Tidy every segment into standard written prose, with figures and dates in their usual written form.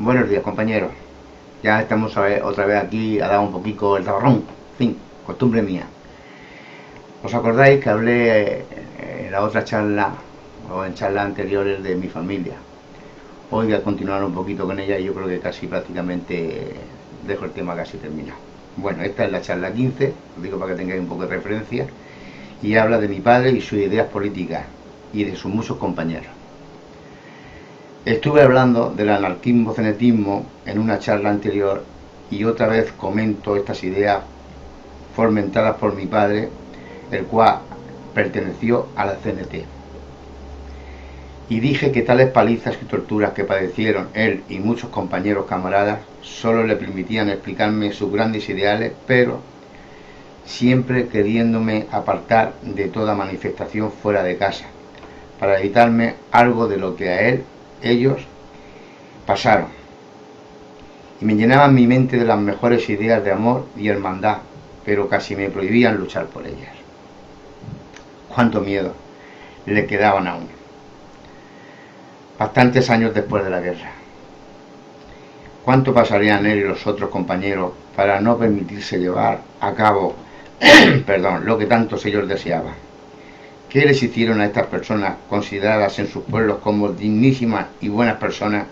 Buenos días, compañeros. Ya estamos otra vez aquí a dar un poquito el tabarrón. En fin, costumbre mía. ¿Os acordáis que hablé en la otra charla o en charlas anteriores de mi familia? Hoy voy a continuar un poquito con ella y yo creo que casi prácticamente dejo el tema casi terminado. Bueno, esta es la charla 15, os digo para que tengáis un poco de referencia, y habla de mi padre y sus ideas políticas y de sus muchos compañeros. Estuve hablando del anarquismo-cenetismo en una charla anterior y otra vez comento estas ideas fomentadas por mi padre, el cual perteneció a la CNT. Y dije que tales palizas y torturas que padecieron él y muchos compañeros camaradas solo le permitían explicarme sus grandes ideales, pero siempre queriéndome apartar de toda manifestación fuera de casa, para evitarme algo de lo que a ellos pasaron, y me llenaban mi mente de las mejores ideas de amor y hermandad, pero casi me prohibían luchar por ellas. Cuánto miedo le quedaban aún, bastantes años después de la guerra. Cuánto pasarían él y los otros compañeros para no permitirse llevar a cabo lo que tantos ellos deseaban. ¿Qué les hicieron a estas personas consideradas en sus pueblos como dignísimas y buenas personas,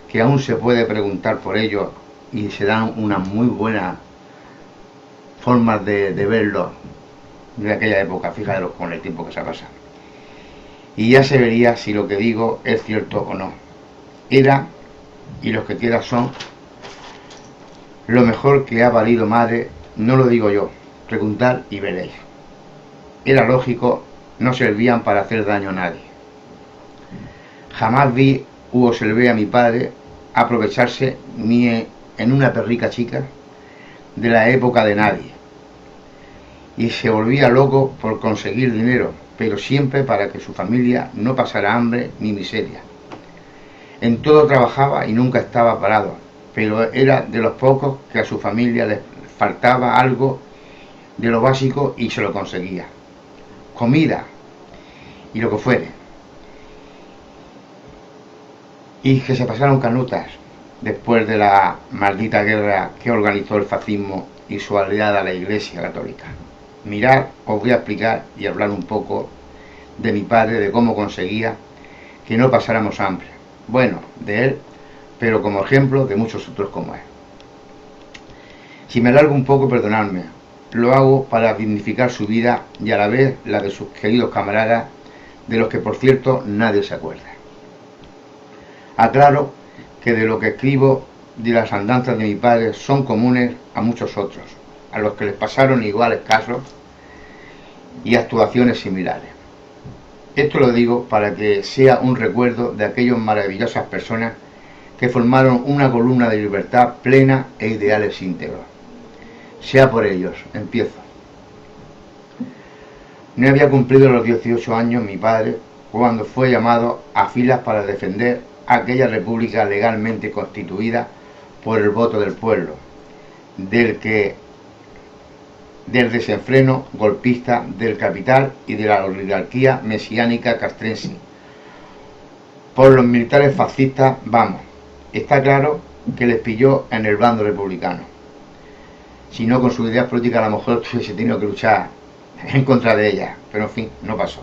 que aún se puede preguntar por ellos y se dan unas muy buenas formas de verlo de aquella época? Fíjate con el tiempo que se ha pasado. Y ya se vería si lo que digo es cierto o no. Era, y los que quieran son, lo mejor que ha valido madre, no lo digo yo, preguntad y veréis. Era lógico, no servían para hacer daño a nadie. Jamás vi u observé a mi padre aprovecharse ni en una perrica chica de la época de nadie, y se volvía loco por conseguir dinero, pero siempre para que su familia no pasara hambre ni miseria. En todo trabajaba y nunca estaba parado, pero era de los pocos que a su familia les faltaba algo de lo básico y se lo conseguía. Comida y lo que fuere. Y que se pasaron canutas después de la maldita guerra que organizó el fascismo y su aliada la Iglesia Católica. Mirad, os voy a explicar y hablar un poco de mi padre, de cómo conseguía que no pasáramos hambre. Bueno, de él, pero como ejemplo de muchos otros como él. Si me alargo un poco, perdonadme. Lo hago para dignificar su vida y a la vez la de sus queridos camaradas, de los que por cierto nadie se acuerda. Aclaro que de lo que escribo de las andanzas de mi padre son comunes a muchos otros, a los que les pasaron iguales casos y actuaciones similares. Esto lo digo para que sea un recuerdo de aquellas maravillosas personas que formaron una columna de libertad plena e ideales íntegros. Sea por ellos, empiezo. No había cumplido los 18 años mi padre cuando fue llamado a filas para defender aquella república legalmente constituida por el voto del pueblo, del desenfreno golpista del capital y de la oligarquía mesiánica castrense. Por los militares fascistas, vamos, está claro que les pilló en el bando republicano. Si no, con sus ideas políticas a lo mejor se tiene que luchar en contra de ellas, pero en fin, no pasó.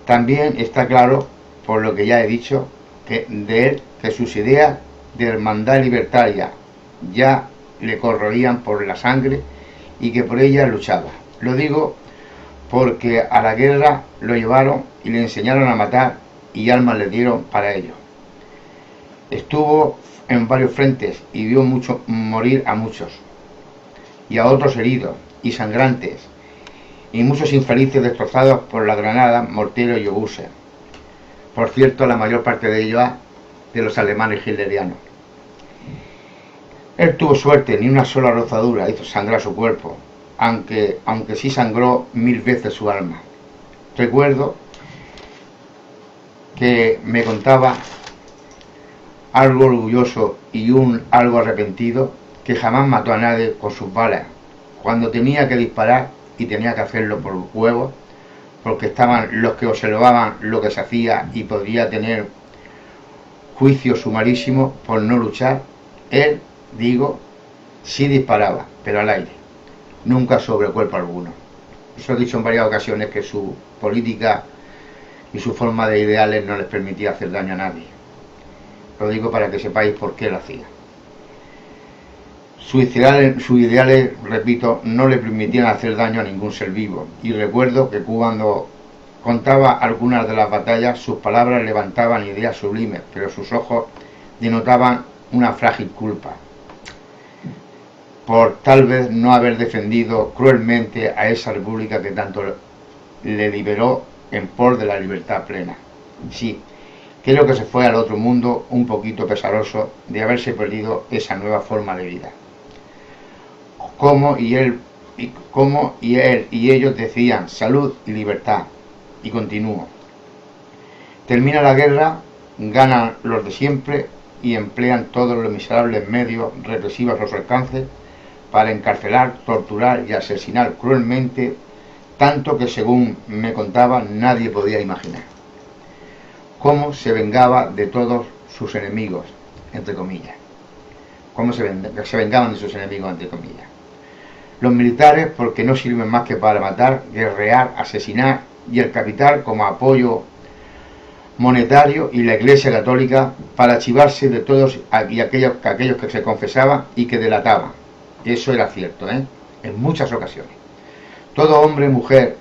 También está claro, por lo que ya he dicho, que de él, que sus ideas de hermandad libertaria ya le corroían por la sangre y que por ellas luchaba. Lo digo porque a la guerra lo llevaron y le enseñaron a matar y armas le dieron para ello. Estuvo en varios frentes y vio morir a muchos y a otros heridos y sangrantes, y muchos infelices destrozados por las granadas, morteros y obuses. Por cierto, la mayor parte de ellos de los alemanes hitlerianos. Él tuvo suerte, ni una sola rozadura hizo sangrar su cuerpo, aunque sí sangró 1000 veces su alma. Recuerdo que me contaba, algo orgulloso y algo arrepentido, que jamás mató a nadie con sus balas, cuando tenía que disparar y tenía que hacerlo por huevos, porque estaban los que observaban lo que se hacía y podría tener juicio sumarísimo por no luchar. Él, digo, sí disparaba, pero al aire, nunca sobre cuerpo alguno. Eso he dicho en varias ocasiones, que su política y su forma de ideales no les permitía hacer daño a nadie. Lo digo para que sepáis por qué lo hacía. Sus ideales, repito, no le permitían hacer daño a ningún ser vivo. Y recuerdo que cuando contaba algunas de las batallas, sus palabras levantaban ideas sublimes, pero sus ojos denotaban una frágil culpa por tal vez no haber defendido cruelmente a esa república que tanto le liberó en pos de la libertad plena. Sí, creo que se fue al otro mundo un poquito pesaroso de haberse perdido esa nueva forma de vida. Como y él y ellos decían salud y libertad. Y continúo. Termina la guerra, ganan los de siempre y emplean todos los miserables medios represivos a su alcance para encarcelar, torturar y asesinar cruelmente, tanto que, según me contaba, nadie podía imaginar cómo se vengaba de todos sus enemigos, entre comillas. Cómo se vengaban de sus enemigos, entre comillas. Los militares, porque no sirven más que para matar, guerrear, asesinar, y el capital como apoyo monetario, y la Iglesia Católica para chivarse de todos aquellos que se confesaban y que delataban. Eso era cierto, en muchas ocasiones. Todo hombre, mujer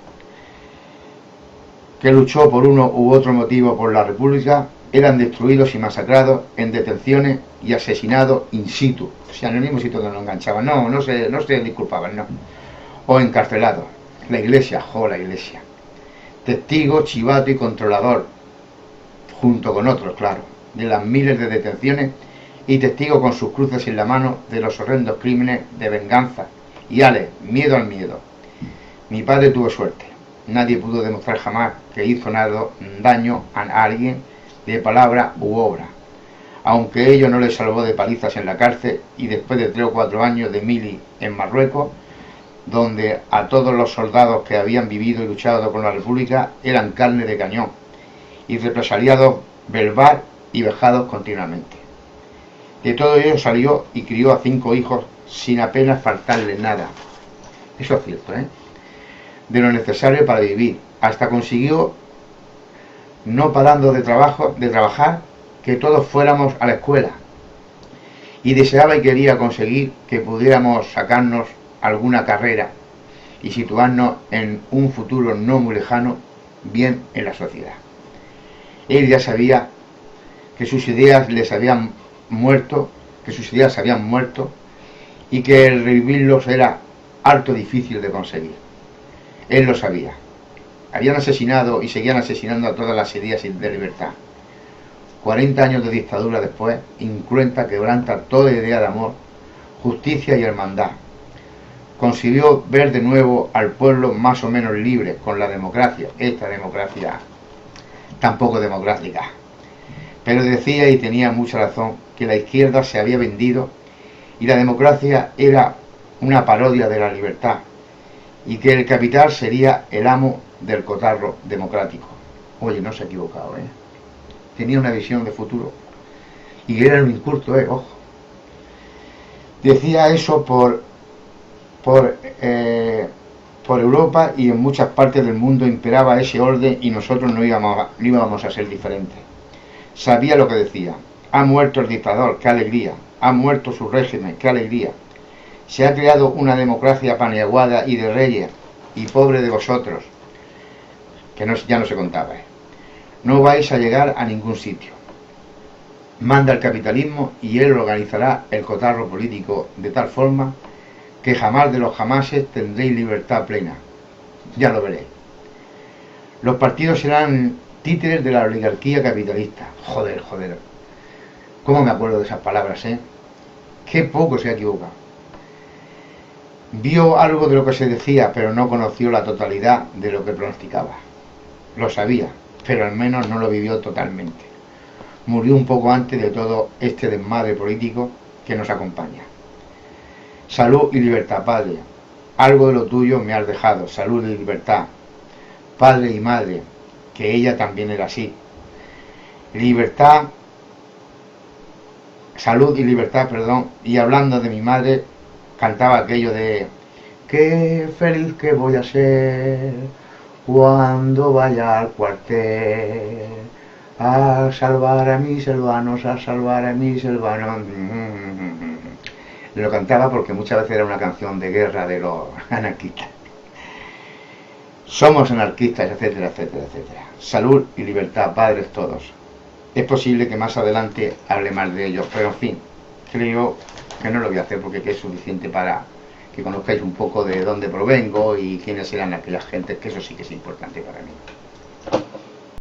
que luchó por uno u otro motivo por la República eran destruidos y masacrados en detenciones y asesinados in situ, o sea, en el mismo sitio donde lo enganchaban, no se disculpaban, no, o encarcelados. La Iglesia, la Iglesia, testigo, chivato y controlador, junto con otros, claro, de las miles de detenciones, y testigo con sus cruces en la mano de los horrendos crímenes de venganza. Y miedo al miedo. Mi padre tuvo suerte. Nadie pudo demostrar jamás que hizo daño a alguien de palabra u obra, aunque ello no le salvó de palizas en la cárcel y después de 3 o 4 años de mili en Marruecos, donde a todos los soldados que habían vivido y luchado con la República eran carne de cañón y represaliados verbal y vejados continuamente. De todo ello salió y crió a 5 hijos sin apenas faltarle nada. Eso es cierto, de lo necesario para vivir. Hasta consiguió, no parando de trabajar, que todos fuéramos a la escuela. Y deseaba y quería conseguir que pudiéramos sacarnos alguna carrera y situarnos en un futuro no muy lejano, bien en la sociedad. Él ya sabía que sus ideas se habían muerto y que el revivirlos era harto difícil de conseguir. Él lo sabía. Habían asesinado y seguían asesinando a todas las ideas de libertad. 40 años de dictadura después, incruenta, quebranta toda idea de amor, justicia y hermandad. Consiguió ver de nuevo al pueblo más o menos libre con la democracia, esta democracia tan poco democrática. Pero decía, y tenía mucha razón, que la izquierda se había vendido y la democracia era una parodia de la libertad, y que el capital sería el amo del cotarro democrático. Oye, no se ha equivocado, tenía una visión de futuro y era un inculto, ojo. Decía eso por Europa, y en muchas partes del mundo imperaba ese orden y nosotros no íbamos a ser diferentes. Sabía lo que decía. Ha muerto el dictador, qué alegría. Ha muerto su régimen, qué alegría. Se ha creado una democracia paniaguada y de reyes, y pobre de vosotros, que ya no se contaba. No vais a llegar a ningún sitio. Manda el capitalismo y él organizará el cotarro político de tal forma que jamás de los jamases tendréis libertad plena. Ya lo veréis. Los partidos serán títeres de la oligarquía capitalista. Joder. ¿Cómo me acuerdo de esas palabras, Qué poco se ha equivocado. Vio algo de lo que se decía, pero no conoció la totalidad de lo que pronosticaba. Lo sabía, pero al menos no lo vivió totalmente. Murió un poco antes de todo este desmadre político que nos acompaña. Salud y libertad, padre. Algo de lo tuyo me has dejado. Salud y libertad. Padre y madre, que ella también era así. Libertad salud y libertad, perdón, y hablando de mi madre, cantaba aquello de qué feliz que voy a ser cuando vaya al cuartel a salvar a mis hermanos, a salvar a mis hermanos. Lo cantaba porque muchas veces era una canción de guerra de los anarquistas. Somos anarquistas, etcétera, etcétera, etcétera. Salud y libertad, padres todos. Es posible que más adelante hable más de ellos, pero en fin, creo que no lo voy a hacer porque es suficiente para que conozcáis un poco de dónde provengo y quiénes eran aquellas gentes, que eso sí que es importante para mí.